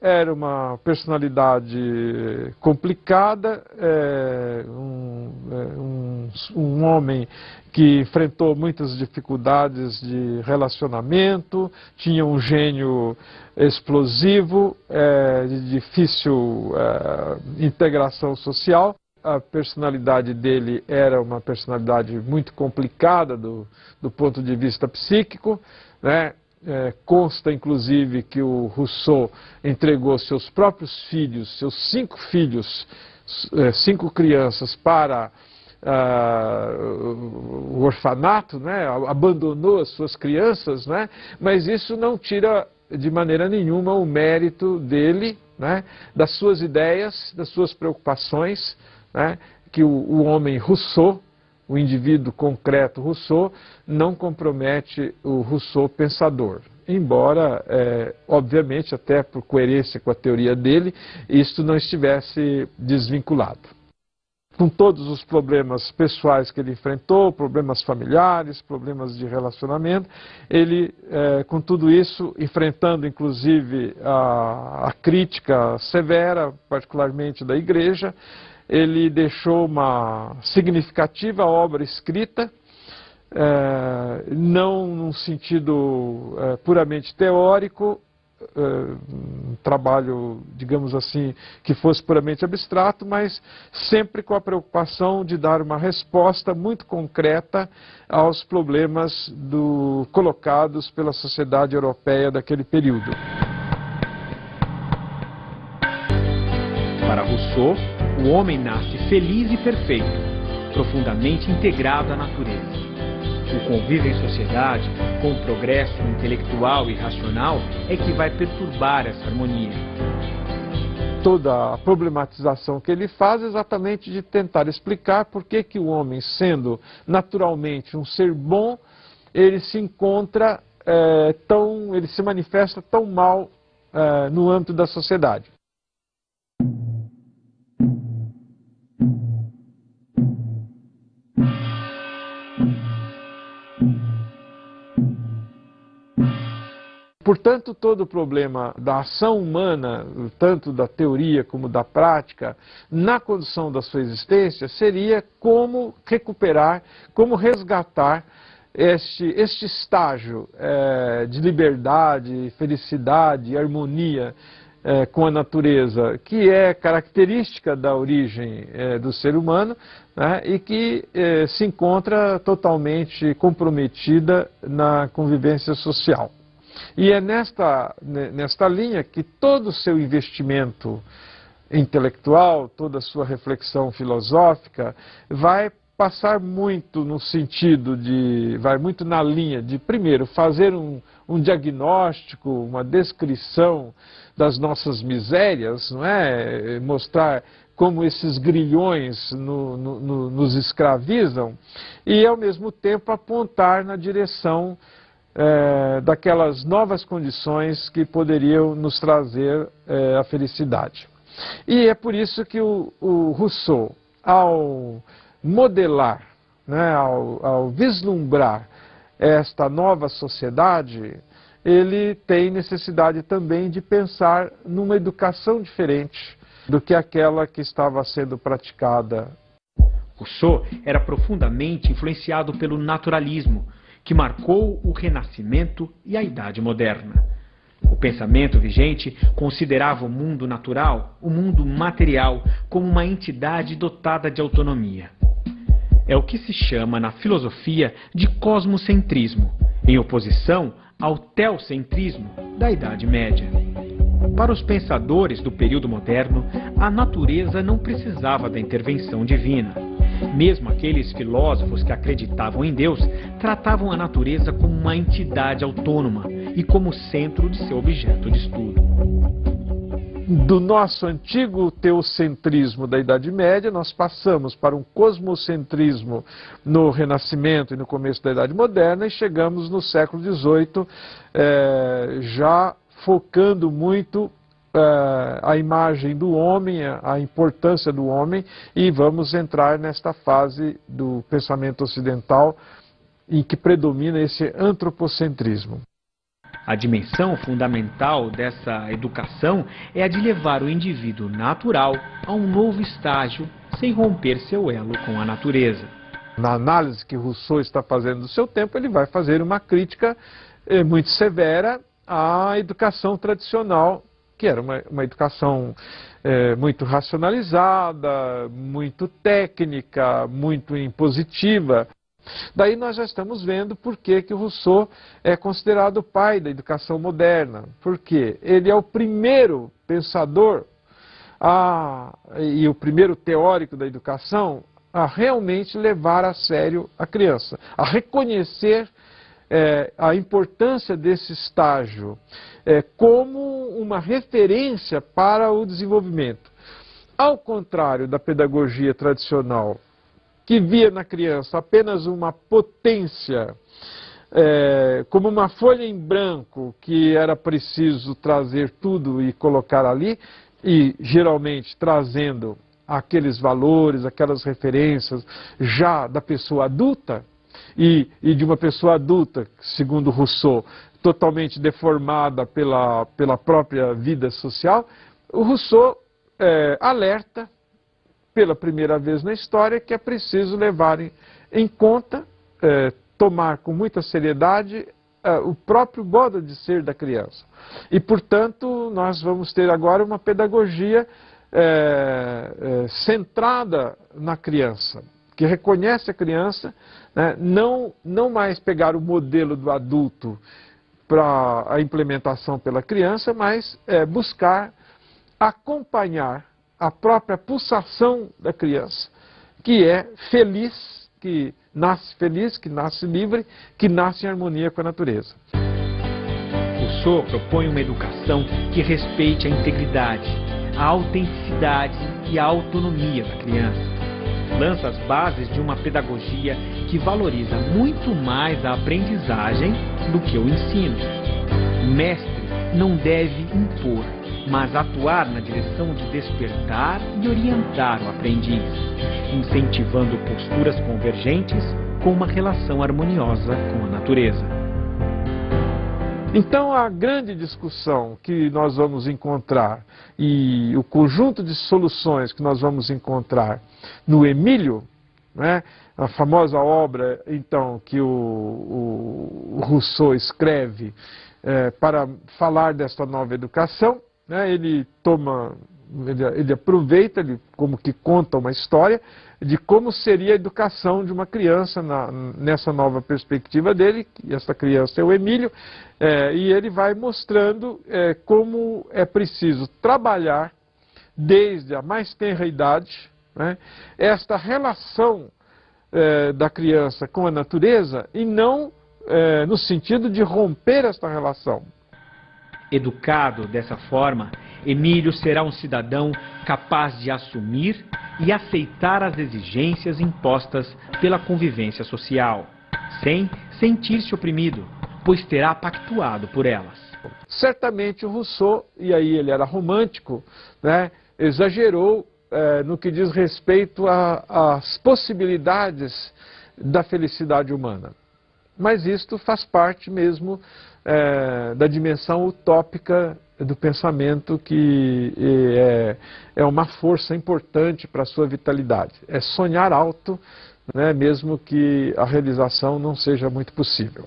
Era uma personalidade complicada, um homem que enfrentou muitas dificuldades de relacionamento, tinha um gênio explosivo, de difícil integração social. A personalidade dele era uma personalidade muito complicada do ponto de vista psíquico, né? Consta, inclusive, que o Rousseau entregou seus próprios filhos, seus 5 filhos, 5 crianças, para o orfanato, né? Abandonou as suas crianças, né? Mas isso não tira de maneira nenhuma o mérito dele, né? Das suas ideias, das suas preocupações, né? Que o homem Rousseau, o indivíduo concreto Rousseau, não compromete o Rousseau pensador. Embora, obviamente, até por coerência com a teoria dele, isto não estivesse desvinculado. Com todos os problemas pessoais que ele enfrentou, problemas familiares, problemas de relacionamento, ele, com tudo isso, enfrentando inclusive a crítica severa, particularmente da Igreja, ele deixou uma significativa obra escrita, não num sentido puramente teórico, um trabalho, digamos assim, que fosse puramente abstrato, mas sempre com a preocupação de dar uma resposta muito concreta aos problemas colocados pela sociedade europeia daquele período. Para Rousseau, o homem nasce feliz e perfeito, profundamente integrado à natureza. O convívio em sociedade, com o progresso intelectual e racional, é que vai perturbar essa harmonia. Toda a problematização que ele faz é exatamente de tentar explicar por que o homem, sendo naturalmente um ser bom, ele se encontra ele se manifesta tão mal no âmbito da sociedade. Portanto, todo o problema da ação humana, tanto da teoria como da prática, na condução da sua existência, seria como recuperar, como resgatar este estágio de liberdade, felicidade, harmonia com a natureza, que é característica da origem do ser humano, né, e que se encontra totalmente comprometida na convivência social. E é nesta linha que todo o seu investimento intelectual, toda a sua reflexão filosófica, vai passar muito no sentido vai muito na linha de, primeiro, fazer um diagnóstico, uma descrição das nossas misérias, não é? Mostrar como esses grilhões nos escravizam, e, ao mesmo tempo, apontar na direção daquelas novas condições que poderiam nos trazer a felicidade. E é por isso que o Rousseau, ao modelar, né, ao vislumbrar esta nova sociedade, ele tem necessidade também de pensar numa educação diferente do que aquela que estava sendo praticada. Rousseau era profundamente influenciado pelo naturalismo, que marcou o Renascimento e a Idade Moderna. O pensamento vigente considerava o mundo natural, o mundo material, como uma entidade dotada de autonomia. É o que se chama na filosofia de cosmocentrismo, em oposição ao teocentrismo da Idade Média. Para os pensadores do período moderno, a natureza não precisava da intervenção divina. Mesmo aqueles filósofos que acreditavam em Deus tratavam a natureza como uma entidade autônoma e como centro de seu objeto de estudo. Do nosso antigo teocentrismo da Idade Média, nós passamos para um cosmocentrismo no Renascimento e no começo da Idade Moderna, e chegamos no século XVIII, já focando muito a imagem do homem, a importância do homem, e vamos entrar nesta fase do pensamento ocidental em que predomina esse antropocentrismo. A dimensão fundamental dessa educação é a de levar o indivíduo natural a um novo estágio sem romper seu elo com a natureza. Na análise que Rousseau está fazendo do seu tempo, ele vai fazer uma crítica muito severa à educação tradicional, que era uma educação muito racionalizada, muito técnica, muito impositiva. Daí nós já estamos vendo por que Rousseau é considerado o pai da educação moderna. Porque ele é o primeiro pensador e o primeiro teórico da educação a realmente levar a sério a criança, a reconhecer a importância desse estágio como uma referência para o desenvolvimento. Ao contrário da pedagogia tradicional, que via na criança apenas uma potência, como uma folha em branco que era preciso trazer tudo e colocar ali, e geralmente trazendo aqueles valores, aquelas referências já da pessoa adulta, e de uma pessoa adulta, segundo Rousseau, totalmente deformada pela própria vida social, o Rousseau alerta pela primeira vez na história que é preciso levar em conta, tomar com muita seriedade o próprio modo de ser da criança. E, portanto, nós vamos ter agora uma pedagogia centrada na criança, que reconhece a criança, né, não mais pegar o modelo do adulto para a implementação pela criança, mas buscar acompanhar a própria pulsação da criança, que é feliz, que nasce livre, que nasce em harmonia com a natureza. Rousseau propõe uma educação que respeite a integridade, a autenticidade e a autonomia da criança. Lança as bases de uma pedagogia que valoriza muito mais a aprendizagem do que o ensino. O mestre não deve impor, mas atuar na direção de despertar e orientar o aprendiz, incentivando posturas convergentes com uma relação harmoniosa com a natureza. Então, a grande discussão que nós vamos encontrar e o conjunto de soluções que nós vamos encontrar no Emílio, né, a famosa obra, então, que o Rousseau escreve para falar desta nova educação, né, ele aproveita, ele como que conta uma história de como seria a educação de uma criança nessa nova perspectiva dele, e essa criança é o Emílio, e ele vai mostrando como é preciso trabalhar desde a mais tenra idade, né, esta relação da criança com a natureza e não no sentido de romper esta relação. Educado dessa forma, Emílio será um cidadão capaz de assumir e aceitar as exigências impostas pela convivência social, sem sentir-se oprimido, pois terá pactuado por elas. Certamente o Rousseau, e aí ele era romântico, né, exagerou no que diz respeito às possibilidades da felicidade humana. Mas isto faz parte mesmo da dimensão utópica do pensamento, que é uma força importante para a sua vitalidade. É sonhar alto, né, mesmo que a realização não seja muito possível.